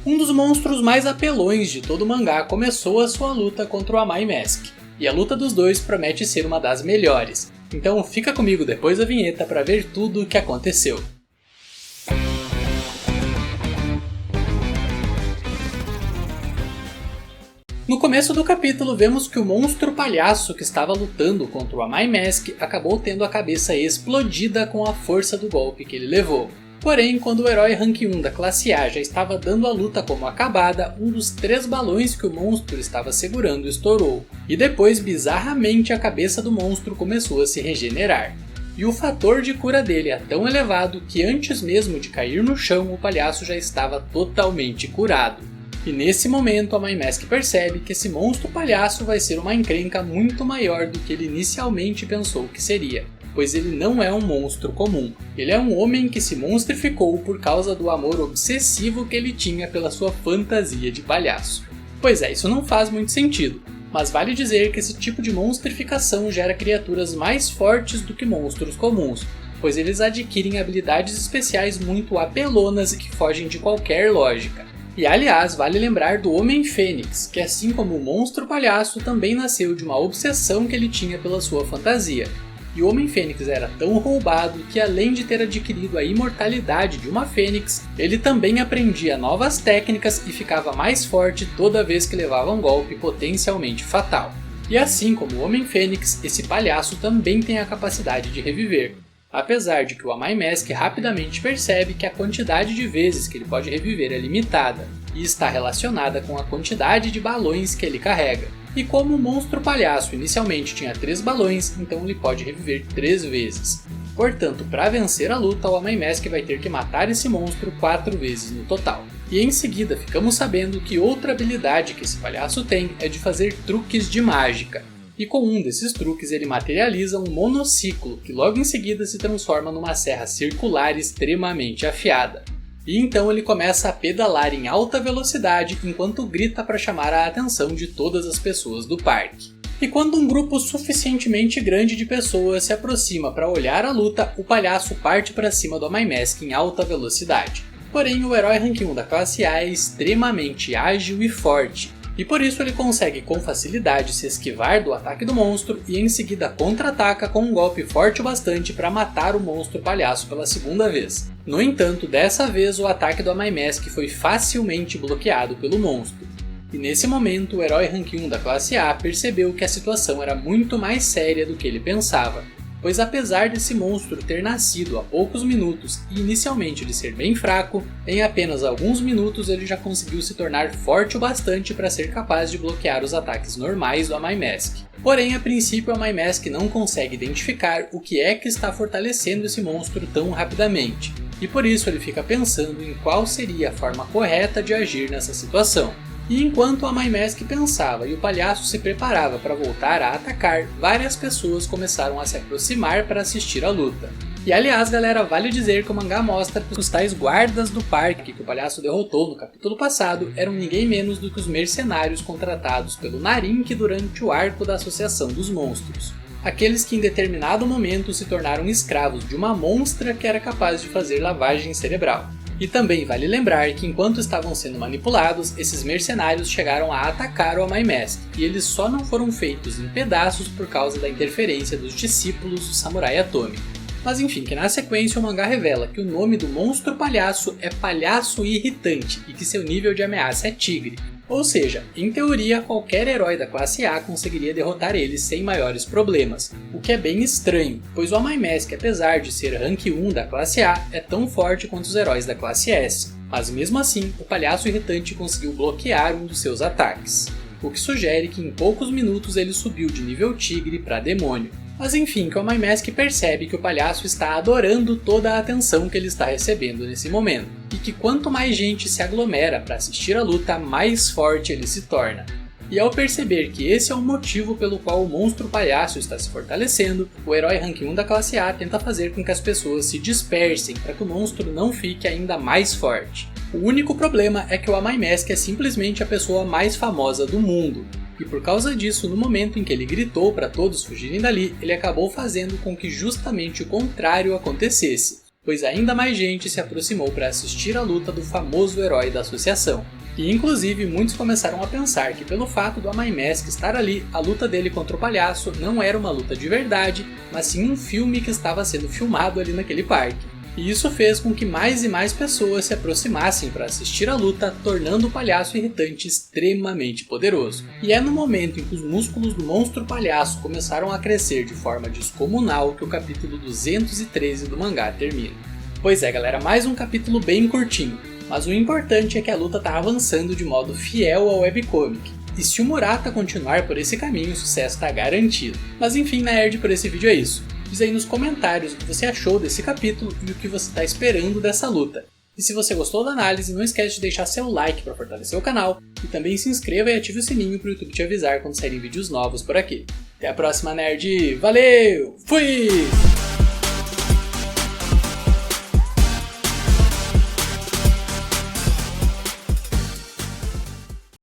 Um dos monstros mais apelões de todo o mangá começou a sua luta contra o Amai Mask, e a luta dos dois promete ser uma das melhores, então fica comigo depois da vinheta para ver tudo o que aconteceu. No começo do capítulo vemos que o monstro palhaço que estava lutando contra o Amai Mask acabou tendo a cabeça explodida com a força do golpe que ele levou. Porém, quando o herói Rank 1 da classe A já estava dando a luta como acabada, um dos 3 balões que o monstro estava segurando estourou, e depois bizarramente a cabeça do monstro começou a se regenerar. E o fator de cura dele é tão elevado que antes mesmo de cair no chão o palhaço já estava totalmente curado. E nesse momento a Amai Mask percebe que esse monstro palhaço vai ser uma encrenca muito maior do que ele inicialmente pensou que seria, pois ele não é um monstro comum. Ele é um homem que se monstrificou por causa do amor obsessivo que ele tinha pela sua fantasia de palhaço. Pois é, isso não faz muito sentido, mas vale dizer que esse tipo de monstrificação gera criaturas mais fortes do que monstros comuns, pois eles adquirem habilidades especiais muito apelonas e que fogem de qualquer lógica. E aliás, vale lembrar do Homem Fênix, que assim como o monstro palhaço também nasceu de uma obsessão que ele tinha pela sua fantasia. E o Homem Fênix era tão roubado que além de ter adquirido a imortalidade de uma fênix, ele também aprendia novas técnicas e ficava mais forte toda vez que levava um golpe potencialmente fatal. E assim como o Homem Fênix, esse palhaço também tem a capacidade de reviver. Apesar de que o Amai Mask rapidamente percebe que a quantidade de vezes que ele pode reviver é limitada, e está relacionada com a quantidade de balões que ele carrega. E como o monstro palhaço inicialmente tinha 3 balões, então ele pode reviver 3 vezes. Portanto, para vencer a luta, o Amai Mask vai ter que matar esse monstro 4 vezes no total. E em seguida ficamos sabendo que outra habilidade que esse palhaço tem é de fazer truques de mágica. E com um desses truques ele materializa um monociclo, que logo em seguida se transforma numa serra circular extremamente afiada. E então ele começa a pedalar em alta velocidade enquanto grita para chamar a atenção de todas as pessoas do parque. E quando um grupo suficientemente grande de pessoas se aproxima para olhar a luta, o palhaço parte para cima do Amai Mask em alta velocidade. Porém, o herói Rank 1 da classe A é extremamente ágil e forte, e por isso ele consegue com facilidade se esquivar do ataque do monstro e em seguida contra-ataca com um golpe forte o bastante para matar o monstro palhaço pela segunda vez. No entanto, dessa vez o ataque do Amai Mask foi facilmente bloqueado pelo monstro. E nesse momento o herói Rank 1 da classe A percebeu que a situação era muito mais séria do que ele pensava. Pois apesar desse monstro ter nascido há poucos minutos e inicialmente de ser bem fraco, em apenas alguns minutos ele já conseguiu se tornar forte o bastante para ser capaz de bloquear os ataques normais do Amai Mask. Porém, a princípio, o Amai Mask não consegue identificar o que é que está fortalecendo esse monstro tão rapidamente, e por isso ele fica pensando em qual seria a forma correta de agir nessa situação. E enquanto o Amai Mask pensava e o palhaço se preparava para voltar a atacar, várias pessoas começaram a se aproximar para assistir a luta. E aliás galera, vale dizer que o mangá mostra que os tais guardas do parque que o palhaço derrotou no capítulo passado eram ninguém menos do que os mercenários contratados pelo Narink durante o arco da Associação dos Monstros. Aqueles que em determinado momento se tornaram escravos de uma monstra que era capaz de fazer lavagem cerebral. E também vale lembrar que enquanto estavam sendo manipulados, esses mercenários chegaram a atacar o Amai Mask, e eles só não foram feitos em pedaços por causa da interferência dos discípulos do Samurai Atome. Mas enfim, que na sequência o mangá revela que o nome do monstro palhaço é Palhaço Irritante e que seu nível de ameaça é Tigre. Ou seja, em teoria qualquer herói da classe A conseguiria derrotar ele sem maiores problemas, o que é bem estranho, pois o Amai Mask, apesar de ser rank 1 da classe A, é tão forte quanto os heróis da classe S, mas mesmo assim o Palhaço Irritante conseguiu bloquear um dos seus ataques, o que sugere que em poucos minutos ele subiu de nível Tigre para Demônio. Mas enfim, que o Amai Mask percebe que o palhaço está adorando toda a atenção que ele está recebendo nesse momento, e que quanto mais gente se aglomera para assistir a luta, mais forte ele se torna. E ao perceber que esse é o motivo pelo qual o monstro palhaço está se fortalecendo, o herói rank 1 da classe A tenta fazer com que as pessoas se dispersem para que o monstro não fique ainda mais forte. O único problema é que o Amai Mask é simplesmente a pessoa mais famosa do mundo. E por causa disso, no momento em que ele gritou para todos fugirem dali, ele acabou fazendo com que justamente o contrário acontecesse, pois ainda mais gente se aproximou para assistir a luta do famoso herói da associação. E inclusive muitos começaram a pensar que pelo fato do Amai Mask estar ali, a luta dele contra o palhaço não era uma luta de verdade, mas sim um filme que estava sendo filmado ali naquele parque. E isso fez com que mais e mais pessoas se aproximassem para assistir a luta, tornando o palhaço irritante extremamente poderoso. E é no momento em que os músculos do monstro palhaço começaram a crescer de forma descomunal que o capítulo 213 do mangá termina. Pois é galera, mais um capítulo bem curtinho, mas o importante é que a luta está avançando de modo fiel ao webcomic. E se o Murata continuar por esse caminho, o sucesso está garantido. Mas enfim, nerd, por esse vídeo é isso. Diz aí nos comentários o que você achou desse capítulo e o que você está esperando dessa luta. E se você gostou da análise, não esquece de deixar seu like para fortalecer o canal e também se inscreva e ative o sininho para o YouTube te avisar quando saírem vídeos novos por aqui. Até a próxima, nerd! Valeu! Fui!